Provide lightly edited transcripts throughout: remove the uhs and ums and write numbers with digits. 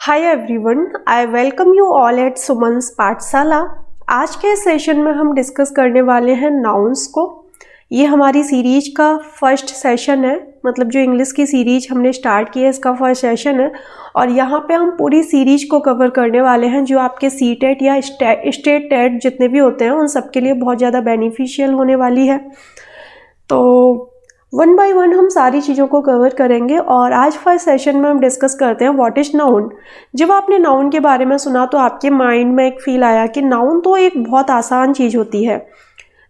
Hi everyone, I welcome you all at Suman's Pathshala. आज के session में हम डिस्कस करने वाले हैं नाउन्स को। ये हमारी सीरीज का फर्स्ट सेशन है, मतलब जो इंग्लिश की सीरीज हमने स्टार्ट की है इसका फर्स्ट सेशन है। और यहाँ पे हम पूरी सीरीज को कवर करने वाले हैं जो आपके सीटेट या स्टेट टेट जितने भी होते हैं उन सब के लिए बहुत ज़्यादा बेनिफिशियल होने वाली है। तो वन बाय वन हम सारी चीज़ों को कवर करेंगे। और आज फर्स्ट सेशन में हम डिस्कस करते हैं व्हाट इज़ नाउन। जब आपने नाउन के बारे में सुना तो आपके माइंड में एक फील आया कि नाउन तो एक बहुत आसान चीज़ होती है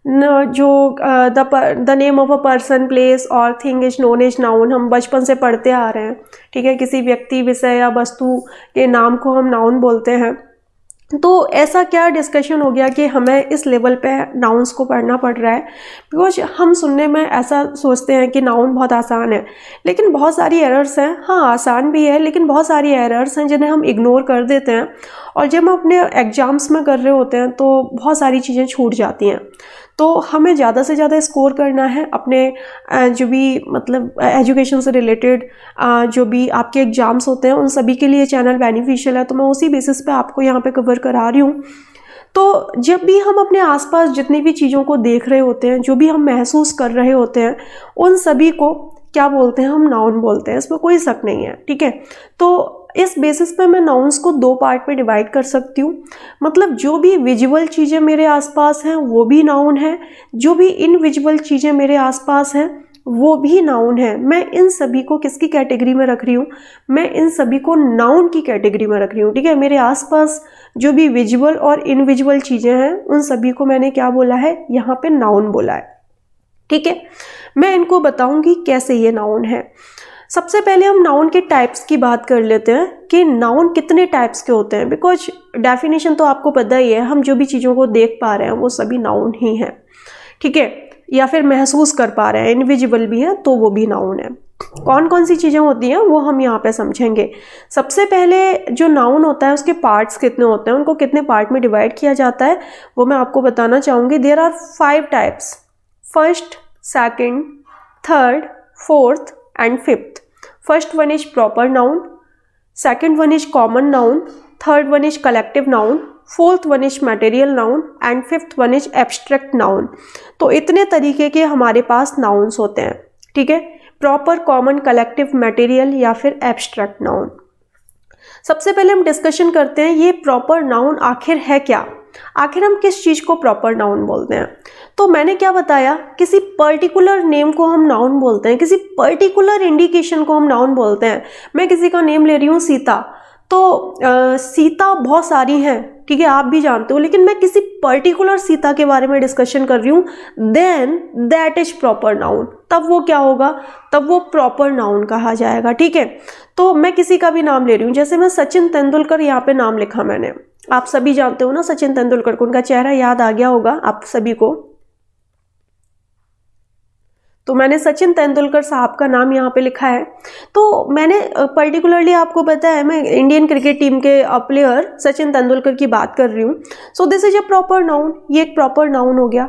जो the name of a person, place और thing is known as noun. हम बचपन से पढ़ते आ रहे हैं, ठीक है। किसी व्यक्ति, विषय या वस्तु के नाम को हम नाउन बोलते हैं। तो ऐसा क्या डिस्कशन हो गया कि हमें इस लेवल पे नाउन्स को पढ़ना पड़ रहा है, बिकॉज हम सुनने में ऐसा सोचते हैं कि नाउन बहुत आसान है, लेकिन बहुत सारी एरर्स हैं। हाँ, आसान भी है लेकिन बहुत सारी एरर्स हैं जिन्हें हम इग्नोर कर देते हैं। और जब हम अपने एग्जाम्स में कर रहे होते हैं तो बहुत सारी चीज़ें छूट जाती हैं। तो हमें ज़्यादा से ज़्यादा स्कोर करना है अपने जो भी मतलब एजुकेशन से रिलेटेड जो भी आपके एग्ज़ाम्स होते हैं उन सभी के लिए चैनल बेनिफिशियल है। तो मैं उसी बेसिस पे आपको यहाँ पे कवर करा रही हूँ। तो जब भी हम अपने आसपास जितनी भी चीज़ों को देख रहे होते हैं, जो भी हम महसूस कर रहे होते हैं, उन सभी को क्या बोलते हैं? हम नाउन बोलते हैं। इसमें कोई शक नहीं है, ठीक है। तो इस बेसिस पे मैं नाउन्स को दो पार्ट में डिवाइड कर सकती हूँ। मतलब जो भी विजुअल चीज़ें मेरे आसपास हैं वो भी नाउन है, जो भी इनविजुअल चीज़ें मेरे आसपास हैं वो भी नाउन है। मैं इन सभी को किसकी कैटेगरी में रख रही हूँ? मैं इन सभी को नाउन की कैटेगरी में रख रही हूँ, ठीक है। मेरे आसपास जो भी विजुअल और इनविजुअल चीज़ें हैं उन सभी को मैंने क्या बोला है? यहाँ पे नाउन बोला है, ठीक है। मैं इनको बताऊंगी कैसे ये नाउन है। सबसे पहले हम नाउन के टाइप्स की बात कर लेते हैं कि नाउन कितने टाइप्स के होते हैं। बिकॉज डेफिनेशन तो आपको पता ही है, हम जो भी चीज़ों को देख पा रहे हैं वो सभी नाउन ही हैं, ठीक है। या फिर महसूस कर पा रहे हैं, इनविजिबल भी है तो वो भी नाउन है। कौन कौन सी चीज़ें होती हैं वो हम यहाँ पे समझेंगे। सबसे पहले जो नाउन होता है उसके पार्ट्स कितने होते हैं, उनको कितने पार्ट में डिवाइड किया जाता है वो मैं आपको बताना चाहूँगी। There are 5 types, first, second, third, fourth and fifth. First one is proper noun, second one is common noun, third one is collective noun, fourth one is material noun and fifth one is abstract noun. तो इतने तरीके के हमारे पास nouns होते हैं, ठीक है। proper, common, collective, material या फिर abstract noun। सबसे पहले हम डिस्कशन करते हैं ये प्रॉपर नाउन आखिर है क्या, आखिर हम किस चीज़ को प्रॉपर नाउन बोलते हैं। तो मैंने क्या बताया, किसी पर्टिकुलर नेम को हम नाउन बोलते हैं, किसी पर्टिकुलर इंडिकेशन को हम नाउन बोलते हैं। मैं किसी का नेम ले रही हूँ सीता, तो सीता बहुत सारी हैं, ठीक है, आप भी जानते हो, लेकिन मैं किसी पर्टिकुलर सीता के बारे में डिस्कशन कर रही हूँ, then that is proper noun. तब वो क्या होगा? तब वो प्रॉपर नाउन कहा जाएगा, ठीक है। तो मैं किसी का भी नाम ले रही हूँ, जैसे मैं सचिन तेंदुलकर यहाँ पे नाम लिखा मैंने, आप सभी जानते हो ना सचिन तेंदुलकर को, उनका चेहरा याद आ गया होगा आप सभी को। तो मैंने सचिन तेंदुलकर साहब का नाम यहाँ पे लिखा है। तो मैंने पर्टिकुलरली आपको पता है मैं इंडियन क्रिकेट टीम के प्लेयर सचिन तेंदुलकर की बात कर रही हूँ। So this is a proper noun, ये एक प्रॉपर नाउन हो गया,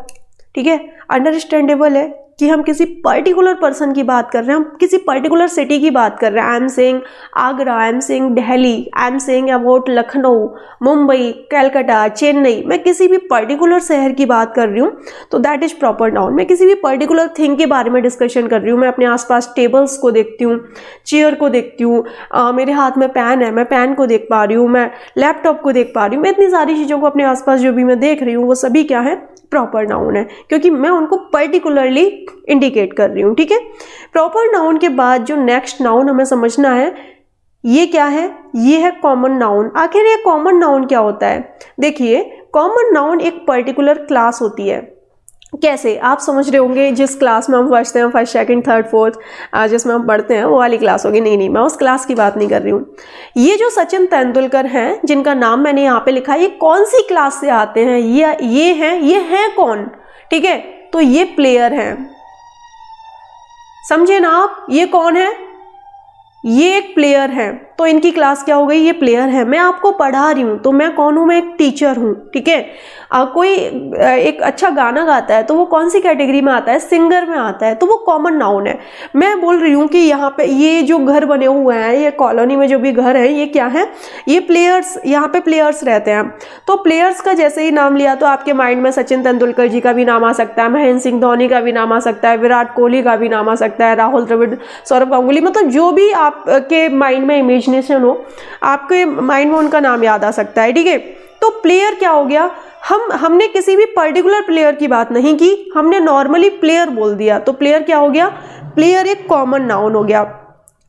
ठीक है। अंडरस्टैंडेबल है कि हम किसी पर्टिकुलर पर्सन की बात कर रहे हैं, हम किसी पर्टिकुलर सिटी की बात कर रहे हैं। I am saying Agra, I am saying Delhi, I am saying about Lucknow, Mumbai, Calcutta, Chennai. मैं किसी भी पर्टिकुलर शहर की बात कर रही हूँ तो दैट इज प्रॉपर नाउन। मैं किसी भी पर्टिकुलर थिंग के बारे में डिस्कशन कर रही हूँ, मैं अपने आसपास टेबल्स को देखती हूँ, चेयर को देखती हूँ, मेरे हाथ में पेन है, मैं पेन को देख पा रही हूँ, मैं लैपटॉप को देख पा रही हूँ, मैं इतनी सारी चीज़ों को अपने आसपास जो भी मैं देख रही हूँ वो सभी क्या है? प्रॉपर नाउन है, क्योंकि मैं उनको पर्टिकुलरली इंडिकेट कर रही हूँ, ठीक है। प्रॉपर नाउन के बाद जो नेक्स्ट नाउन हमें समझना है ये क्या है? ये है कॉमन नाउन। आखिर ये कॉमन नाउन क्या होता है? देखिए, कॉमन नाउन एक पर्टिकुलर क्लास होती है। कैसे? आप समझ रहे होंगे जिस क्लास में हम पढ़ते हैं, फर्स्ट, सेकंड, थर्ड, फोर्थ, जिसमें हम पढ़ते हैं वो वाली क्लास होगी। नहीं, मैं उस क्लास की बात नहीं कर रही हूँ। ये जो सचिन तेंदुलकर हैं जिनका नाम मैंने यहाँ पे लिखा है, ये कौन सी क्लास से आते हैं? ये हैं कौन? ठीक है, तो ये प्लेयर हैं, समझे ना आप? ये कौन है? ये एक प्लेयर है, तो इनकी क्लास क्या हो गई, ये प्लेयर है। मैं आपको पढ़ा रही हूँ तो मैं कौन हूँ, मैं एक टीचर हूँ, ठीक है। कोई एक अच्छा गाना गाता है तो वो कौन सी कैटेगरी में आता है, सिंगर में आता है, तो वो कॉमन नाउन है। मैं बोल रही हूँ कि यहाँ पे ये जो घर बने हुए हैं, ये कॉलोनी में जो भी घर है, ये क्या है, ये प्लेयर्स, यहाँ पे प्लेयर्स रहते हैं। तो प्लेयर्स का जैसे ही नाम लिया तो आपके माइंड में सचिन तेंदुलकर जी का भी नाम आ सकता है, महेंद्र सिंह धोनी का भी नाम आ सकता है, विराट कोहली का भी नाम आ सकता है, राहुल द्रविड़, सौरभ गांगुली, मतलब जो भी आपके माइंड में इमेजिनेशन हो, आपके माइंड में उनका नाम याद आ सकता है, ठीक है। तो प्लेयर क्या हो गया, हमने किसी भी पर्टिकुलर प्लेयर की बात नहीं की, हमने नॉर्मली प्लेयर बोल दिया, तो प्लेयर क्या हो गया, प्लेयर एक कॉमन नाउन हो गया।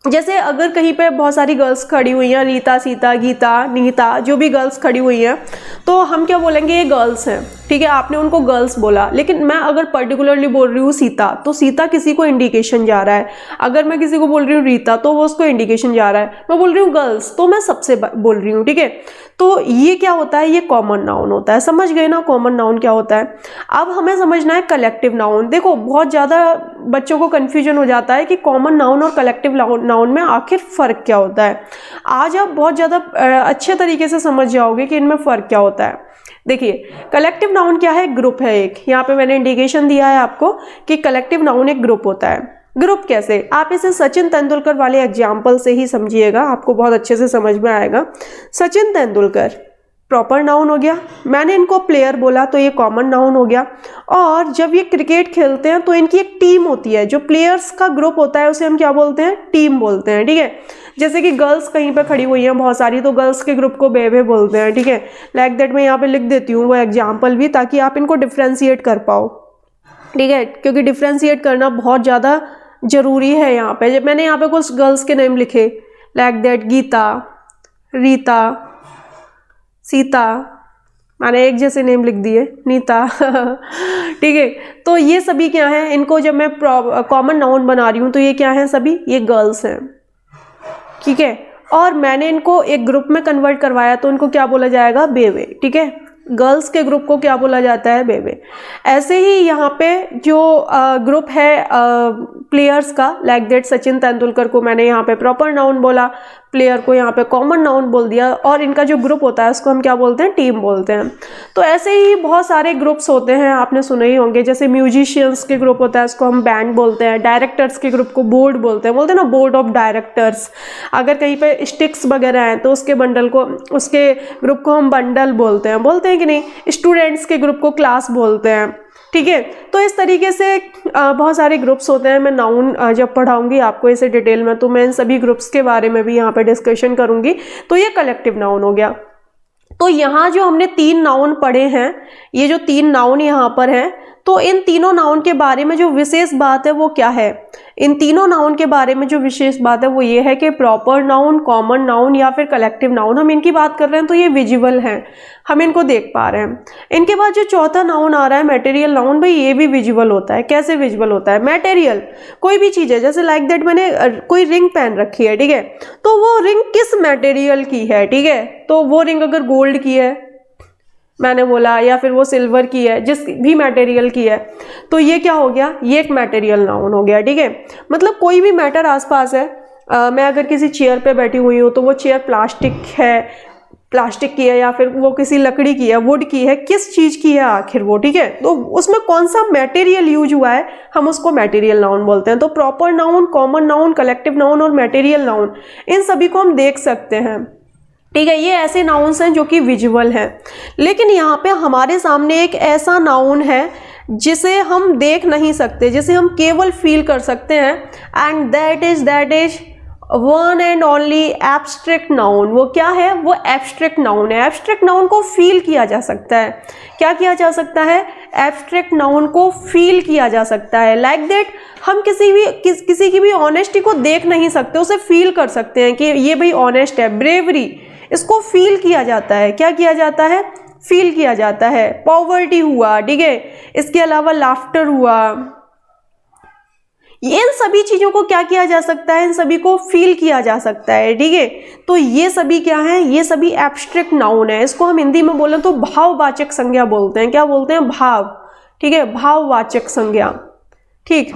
जैसे अगर कहीं पे बहुत सारी गर्ल्स खड़ी हुई हैं, रीता, सीता, गीता, नीता, जो भी गर्ल्स खड़ी हुई हैं, तो हम क्या बोलेंगे, ये गर्ल्स हैं, ठीक है। आपने उनको गर्ल्स बोला, लेकिन मैं अगर पर्टिकुलरली बोल रही हूँ सीता, तो सीता किसी को इंडिकेशन जा रहा है। अगर मैं किसी को बोल रही हूँ रीता, तो वो उसको इंडिकेशन जा रहा है। मैं बोल रही हूँ गर्ल्स, तो मैं सबसे बोल रही हूँ, ठीक है। तो ये क्या होता है, ये कॉमन नाउन होता है। समझ गए ना कॉमन नाउन क्या होता है। अब हमें समझना है कलेक्टिव नाउन। देखो बहुत ज़्यादा बच्चों को कन्फ्यूजन हो जाता है कि कॉमन नाउन और कलेक्टिव नाउन में आखिर फ़र्क क्या होता है। आज आप बहुत ज़्यादा अच्छे तरीके से समझ जाओगे कि इनमें फ़र्क क्या होता है। देखिए कलेक्टिव नाउन क्या है, ग्रुप है एक। यहाँ पे मैंने इंडिकेशन दिया है आपको कि कलेक्टिव नाउन एक ग्रुप होता है। ग्रुप कैसे, आप इसे सचिन तेंदुलकर वाले एग्जाम्पल से ही समझिएगा, आपको बहुत अच्छे से समझ में आएगा। सचिन तेंदुलकर प्रॉपर नाउन हो गया, मैंने इनको प्लेयर बोला तो ये कॉमन नाउन हो गया। और जब ये क्रिकेट खेलते हैं तो इनकी एक टीम होती है, जो प्लेयर्स का ग्रुप होता है उसे हम क्या बोलते हैं, टीम बोलते हैं, ठीक है। जैसे कि गर्ल्स कहीं पे खड़ी हुई हैं बहुत सारी, तो गर्ल्स के ग्रुप को बेबे बोलते हैं, ठीक है। लाइक दैट मैं यहाँ पे लिख देती हूँ वो एग्जाम्पल भी, ताकि आप इनको डिफ्रेंशिएट कर पाओ, ठीक है, क्योंकि डिफ्रेंशिएट करना बहुत ज़्यादा जरूरी है। यहाँ पे जब मैंने यहाँ पे कुछ गर्ल्स के नेम लिखे, लाइक दैट गीता, रीता, सीता, मैंने एक जैसे नेम लिख दिए, नीता ठीक है। तो ये सभी क्या हैं, इनको जब मैं कॉमन नाउन बना रही हूँ तो ये क्या हैं, सभी ये गर्ल्स हैं, ठीक है। और मैंने इनको एक ग्रुप में कन्वर्ट करवाया तो इनको क्या बोला जाएगा, बेबे, ठीक है। गर्ल्स के ग्रुप को क्या बोला जाता है, बेबे। ऐसे ही यहाँ पे जो ग्रुप है प्लेयर्स का, लाइक दैट सचिन तेंदुलकर को मैंने यहाँ पे प्रॉपर नाउन बोला, प्लेयर को यहाँ पे कॉमन नाउन बोल दिया, और इनका जो ग्रुप होता है उसको हम क्या बोलते हैं, टीम बोलते हैं। तो ऐसे ही बहुत सारे ग्रुप्स होते हैं, आपने सुने ही होंगे। जैसे म्यूजिशियंस के ग्रुप होता है उसको हम बैंड बोलते हैं, डायरेक्टर्स के ग्रुप को बोर्ड बोलते हैं ना, बोर्ड ऑफ डायरेक्टर्स। अगर कहीं पे स्टिक्स वगैरह हैं तो उसके बंडल को, उसके ग्रुप को हम बंडल बोलते हैं कि नहीं। स्टूडेंट्स के ग्रुप को क्लास बोलते हैं, ठीक है। तो इस तरीके से बहुत सारे ग्रुप्स होते हैं। मैं नाउन जब पढ़ाऊंगी आपको इसे डिटेल में, तो मैं इन सभी ग्रुप्स के बारे में भी यहाँ पे डिस्कशन करूंगी। तो ये कलेक्टिव नाउन हो गया। तो यहाँ जो हमने 3 नाउन पढ़े हैं, ये जो 3 नाउन यहाँ पर हैं, तो इन तीनों नाउन के बारे में जो विशेष बात है वो क्या है, इन तीनों नाउन के बारे में जो विशेष बात है वो ये है कि प्रॉपर नाउन, कॉमन नाउन या फिर कलेक्टिव नाउन, हम इनकी बात कर रहे हैं तो ये विजुअल हैं, हम इनको देख पा रहे हैं। इनके बाद जो चौथा नाउन आ रहा है मटेरियल नाउन, भाई ये भी विजुअल होता है। कैसे विजुअल होता है, मटेरियल कोई भी चीज़ है, जैसे लाइक दैट मैंने कोई रिंग पहन रखी है, ठीक है, तो वो रिंग किस मटेरियल की है, ठीक है। तो वो रिंग अगर गोल्ड की है मैंने बोला, या फिर वो सिल्वर की है, जिस भी मटेरियल की है, तो ये क्या हो गया, ये एक मटेरियल नाउन हो गया, ठीक है। मतलब कोई भी मैटर आसपास है, मैं अगर किसी चेयर पे बैठी हुई हूँ तो वो चेयर प्लास्टिक की है या फिर वो किसी लकड़ी की है, वुड की है, किस चीज़ की है आखिर वो, ठीक है। तो उसमें कौन सा मटेरियल यूज हुआ है, हम उसको मटेरियल नाउन बोलते हैं। तो proper noun, common noun, collective noun और मटेरियल नाउन, इन सभी को हम देख सकते हैं, ठीक है। ये ऐसे नाउन्स हैं जो कि विजुअल हैं। लेकिन यहाँ पे हमारे सामने एक ऐसा नाउन है जिसे हम देख नहीं सकते, जिसे हम केवल फील कर सकते हैं, and that is one and only abstract noun. वो क्या है, वो एब्स्ट्रैक्ट नाउन है। एब्स्ट्रैक्ट नाउन को फील किया जा सकता है। क्या किया जा सकता है, एब्स्ट्रैक्ट नाउन को फील किया जा सकता है। लाइक दैट हम किसी की भी ऑनेस्टी को देख नहीं सकते, उसे फील कर सकते हैं कि ये भाई ऑनेस्ट है। ब्रेवरी, इसको फील किया जाता है। क्या किया जाता है, फील किया जाता है। पॉवर्टी हुआ, ठीक है, इसके अलावा लाफ्टर हुआ, इन सभी चीज़ों को क्या किया जा सकता है, इन सभी को फील किया जा सकता है, ठीक है। तो ये सभी क्या हैं, ये सभी एब्स्ट्रैक्ट नाउन है। इसको हम हिंदी में बोलें तो भाववाचक संज्ञा बोलते हैं। क्या बोलते हैं, भाव, ठीक है, भाववाचक संज्ञा, ठीक।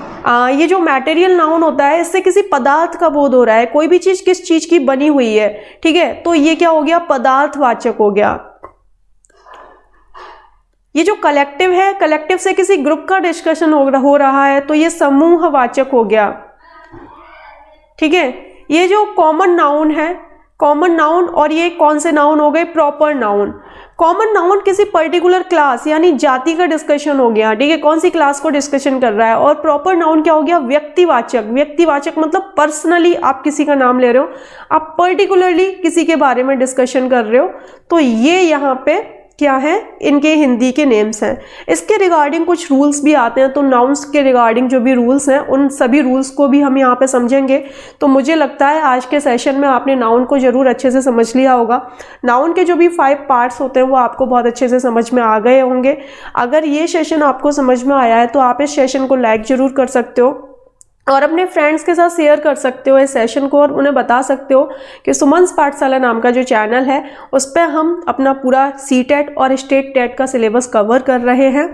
ये जो मटेरियल नाउन होता है इससे किसी पदार्थ का बोध हो रहा है, कोई भी चीज किस चीज की बनी हुई है, ठीक है, तो ये क्या हो गया, पदार्थवाचक हो गया। ये जो कलेक्टिव है, कलेक्टिव से किसी ग्रुप का डिस्कशन हो रहा है तो ये समूहवाचक हो गया, ठीक है। ये जो कॉमन नाउन है, कॉमन नाउन, और ये कौन से नाउन हो गए, प्रॉपर नाउन। कॉमन नाउन किसी पर्टिकुलर क्लास यानी जाति का डिस्कशन हो गया, ठीक है, कौन सी क्लास को डिस्कशन कर रहा है। और प्रॉपर नाउन क्या हो गया, व्यक्तिवाचक। व्यक्तिवाचक मतलब पर्सनली आप किसी का नाम ले रहे हो, आप पर्टिकुलरली किसी के बारे में डिस्कशन कर रहे हो, तो ये यहाँ पे क्या है, इनके हिंदी के नेम्स हैं। इसके रिगार्डिंग कुछ रूल्स भी आते हैं, तो नाउन्स के रिगार्डिंग जो भी रूल्स हैं उन सभी रूल्स को भी हम यहाँ पे समझेंगे। तो मुझे लगता है आज के सेशन में आपने नाउन को जरूर अच्छे से समझ लिया होगा। नाउन के जो भी 5 पार्ट्स होते हैं वो आपको बहुत अच्छे से समझ में आ गए होंगे। अगर ये सेशन आपको समझ में आया है तो आप इस सेशन को लाइक जरूर कर सकते हो और अपने फ्रेंड्स के साथ शेयर कर सकते हो इस सेशन को, और उन्हें बता सकते हो कि सुमन्स पाठशाला नाम का जो चैनल है उस पर हम अपना पूरा सीटेट और स्टेट टेट का सिलेबस कवर कर रहे हैं,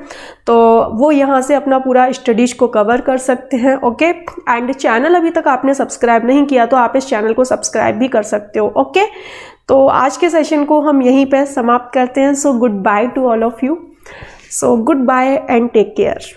तो वो यहाँ से अपना पूरा स्टडीज को कवर कर सकते हैं। ओके, एंड चैनल अभी तक आपने सब्सक्राइब नहीं किया तो आप इस चैनल को सब्सक्राइब भी कर सकते हो। ओके, तो आज के सेशन को हम यहीं पर समाप्त करते हैं। So goodbye to all of you. So goodbye and take care.